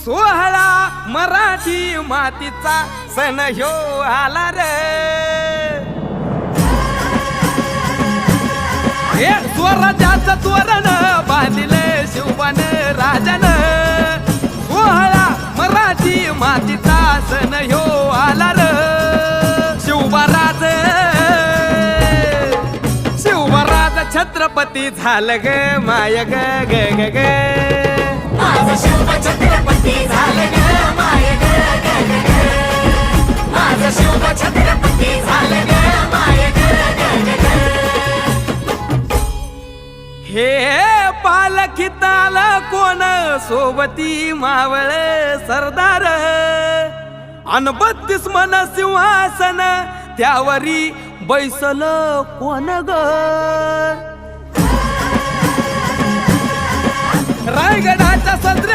सोहळा मराठी मातीचा सण ह्यो आला रे। हे स्वराज्याचं तोरण बांधिले शिवबान राजान। सोहळा मराठी मातीचा सण ह्यो आला रे। शिवबराज छत्रपती झालं ग माय ग ग ग ग। माझं शिव छत्रपती झालं ग माय ग ग ग ग। माझं शिव छत्रपती झालं ग माय ग ग ग ग। हे पालखीत आलं कोण सोबती मावळ सरदार। अन 32 मन सिंहासन त्यावरी बैसल कोण ग। रायगडाच्या सदरे